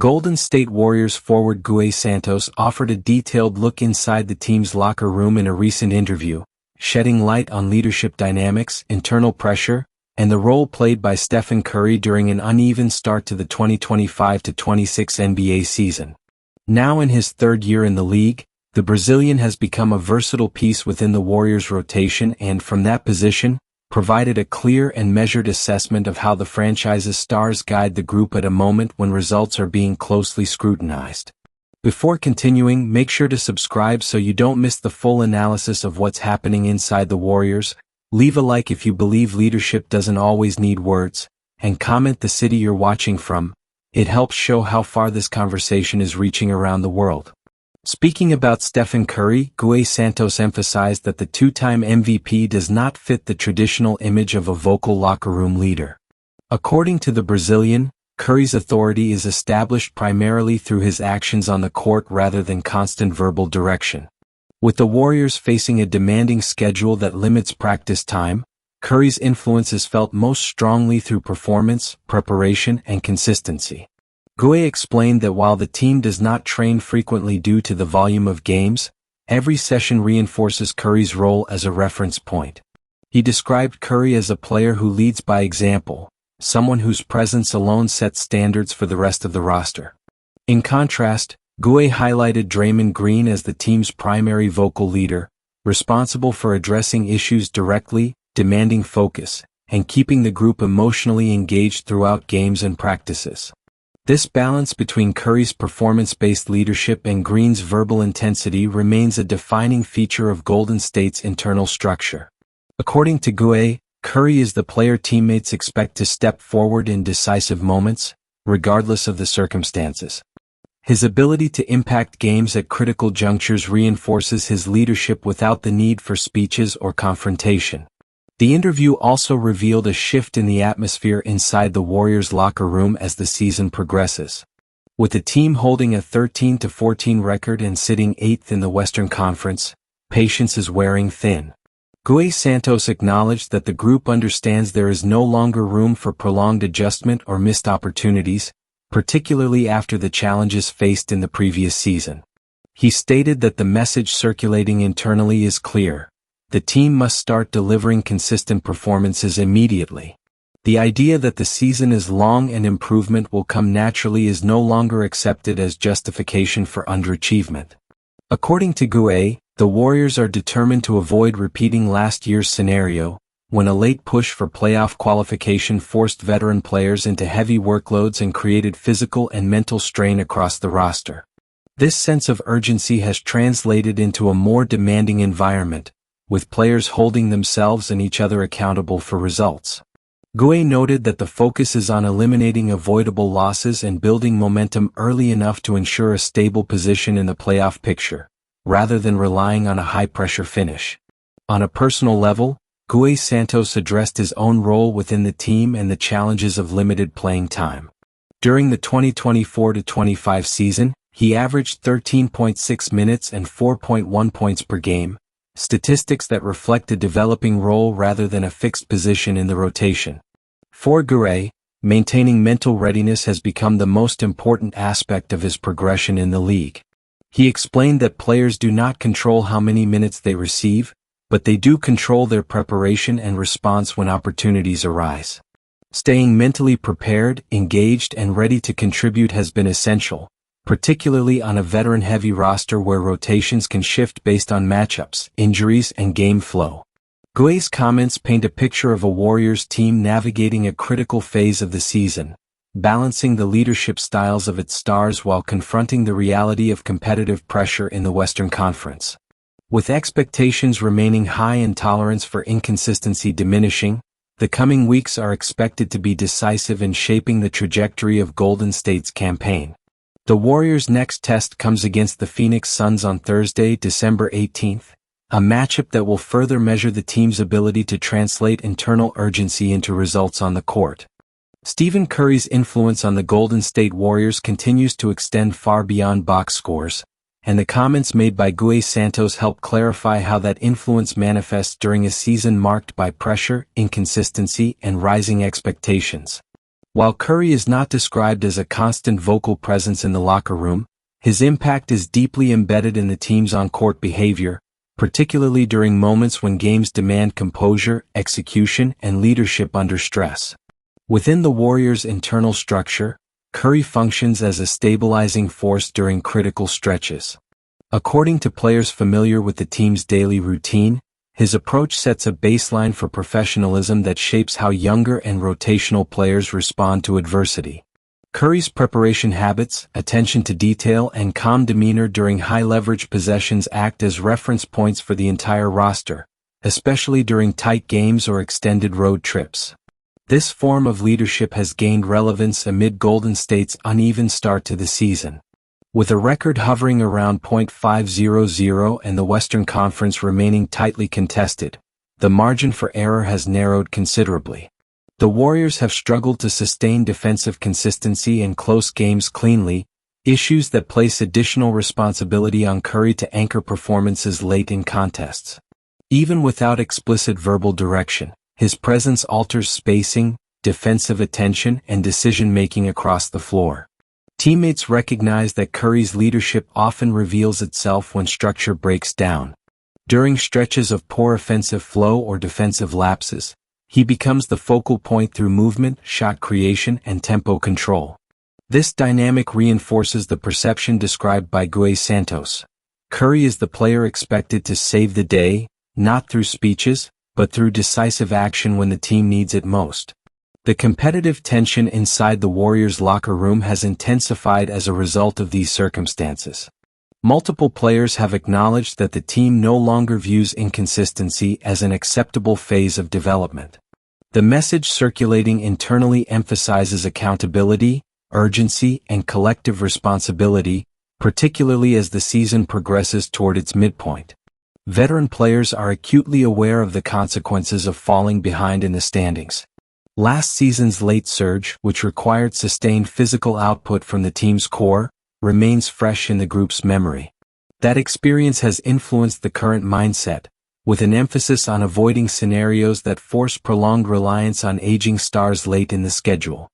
Golden State Warriors forward Gui Santos offered a detailed look inside the team's locker room in a recent interview, shedding light on leadership dynamics, internal pressure, and the role played by Stephen Curry during an uneven start to the 2025-26 NBA season. Now in his third year in the league, the Brazilian has become a versatile piece within the Warriors' rotation and, from that position, provided a clear and measured assessment of how the franchise's stars guide the group at a moment when results are being closely scrutinized. Before continuing, make sure to subscribe so you don't miss the full analysis of what's happening inside the Warriors. Leave a like if you believe leadership doesn't always need words, and comment the city you're watching from. It helps show how far this conversation is reaching around the world. Speaking about Stephen Curry, Gui Santos emphasized that the two-time MVP does not fit the traditional image of a vocal locker room leader. According to the Brazilian, Curry's authority is established primarily through his actions on the court rather than constant verbal direction. With the Warriors facing a demanding schedule that limits practice time, Curry's influence is felt most strongly through performance, preparation, and consistency. Gui explained that while the team does not train frequently due to the volume of games, every session reinforces Curry's role as a reference point. He described Curry as a player who leads by example, someone whose presence alone sets standards for the rest of the roster. In contrast, Gui highlighted Draymond Green as the team's primary vocal leader, responsible for addressing issues directly, demanding focus, and keeping the group emotionally engaged throughout games and practices. This balance between Curry's performance-based leadership and Green's verbal intensity remains a defining feature of Golden State's internal structure. According to Gui, Curry is the player teammates expect to step forward in decisive moments, regardless of the circumstances. His ability to impact games at critical junctures reinforces his leadership without the need for speeches or confrontation. The interview also revealed a shift in the atmosphere inside the Warriors' locker room as the season progresses. With the team holding a 13-14 record and sitting 8th in the Western Conference, patience is wearing thin. Gui Santos acknowledged that the group understands there is no longer room for prolonged adjustment or missed opportunities, particularly after the challenges faced in the previous season. He stated that the message circulating internally is clear. The team must start delivering consistent performances immediately. The idea that the season is long and improvement will come naturally is no longer accepted as justification for underachievement. According to Gui, the Warriors are determined to avoid repeating last year's scenario, when a late push for playoff qualification forced veteran players into heavy workloads and created physical and mental strain across the roster. This sense of urgency has translated into a more demanding environment, with players holding themselves and each other accountable for results. Gui noted that the focus is on eliminating avoidable losses and building momentum early enough to ensure a stable position in the playoff picture, rather than relying on a high-pressure finish. On a personal level, Gui Santos addressed his own role within the team and the challenges of limited playing time. During the 2024-25 season, he averaged 13.6 minutes and 4.1 points per game, statistics that reflect a developing role rather than a fixed position in the rotation. For Gui, maintaining mental readiness has become the most important aspect of his progression in the league. He explained that players do not control how many minutes they receive, but they do control their preparation and response when opportunities arise. Staying mentally prepared, engaged, and ready to contribute has been essential, particularly on a veteran-heavy roster where rotations can shift based on matchups, injuries, and game flow. Gui's comments paint a picture of a Warriors team navigating a critical phase of the season, balancing the leadership styles of its stars while confronting the reality of competitive pressure in the Western Conference. With expectations remaining high and tolerance for inconsistency diminishing, the coming weeks are expected to be decisive in shaping the trajectory of Golden State's campaign. The Warriors' next test comes against the Phoenix Suns on Thursday, December 18th, a matchup that will further measure the team's ability to translate internal urgency into results on the court. Stephen Curry's influence on the Golden State Warriors continues to extend far beyond box scores, and the comments made by Gui Santos help clarify how that influence manifests during a season marked by pressure, inconsistency, and rising expectations. While Curry is not described as a constant vocal presence in the locker room, his impact is deeply embedded in the team's on-court behavior, particularly during moments when games demand composure, execution, and leadership under stress. Within the Warriors' internal structure, Curry functions as a stabilizing force during critical stretches. According to players familiar with the team's daily routine, his approach sets a baseline for professionalism that shapes how younger and rotational players respond to adversity. Curry's preparation habits, attention to detail, and calm demeanor during high-leverage possessions act as reference points for the entire roster, especially during tight games or extended road trips. This form of leadership has gained relevance amid Golden State's uneven start to the season. With a record hovering around .500 and the Western Conference remaining tightly contested, the margin for error has narrowed considerably. The Warriors have struggled to sustain defensive consistency in close games cleanly, issues that place additional responsibility on Curry to anchor performances late in contests. Even without explicit verbal direction, his presence alters spacing, defensive attention, and decision-making across the floor. Teammates recognize that Curry's leadership often reveals itself when structure breaks down. During stretches of poor offensive flow or defensive lapses, he becomes the focal point through movement, shot creation, and tempo control. This dynamic reinforces the perception described by Gui Santos. Curry is the player expected to save the day, not through speeches, but through decisive action when the team needs it most. The competitive tension inside the Warriors' locker room has intensified as a result of these circumstances. Multiple players have acknowledged that the team no longer views inconsistency as an acceptable phase of development. The message circulating internally emphasizes accountability, urgency, and collective responsibility, particularly as the season progresses toward its midpoint. Veteran players are acutely aware of the consequences of falling behind in the standings. Last season's late surge, which required sustained physical output from the team's core, remains fresh in the group's memory. That experience has influenced the current mindset, with an emphasis on avoiding scenarios that force prolonged reliance on aging stars late in the schedule.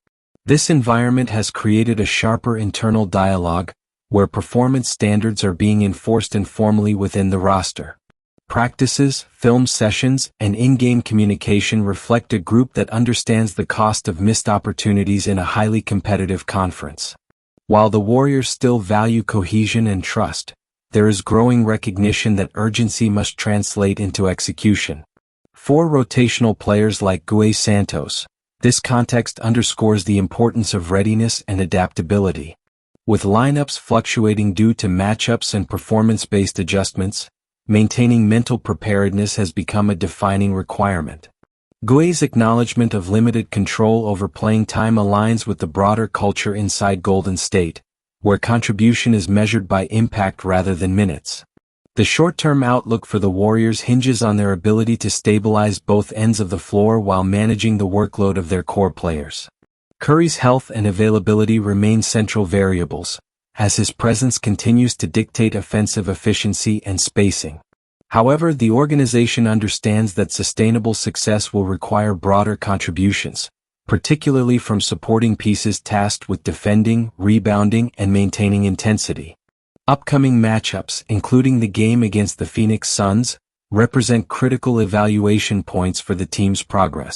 This environment has created a sharper internal dialogue, where performance standards are being enforced informally within the roster. Practices, film sessions, and in-game communication reflect a group that understands the cost of missed opportunities in a highly competitive conference. While the Warriors still value cohesion and trust, there is growing recognition that urgency must translate into execution. For rotational players like Gui Santos, this context underscores the importance of readiness and adaptability. With lineups fluctuating due to matchups and performance-based adjustments, maintaining mental preparedness has become a defining requirement. Gui's acknowledgement of limited control over playing time aligns with the broader culture inside Golden State, where contribution is measured by impact rather than minutes. The short-term outlook for the Warriors hinges on their ability to stabilize both ends of the floor while managing the workload of their core players. Curry's health and availability remain central variables, as his presence continues to dictate offensive efficiency and spacing. However, the organization understands that sustainable success will require broader contributions, particularly from supporting pieces tasked with defending, rebounding, and maintaining intensity. Upcoming matchups, including the game against the Phoenix Suns, represent critical evaluation points for the team's progress.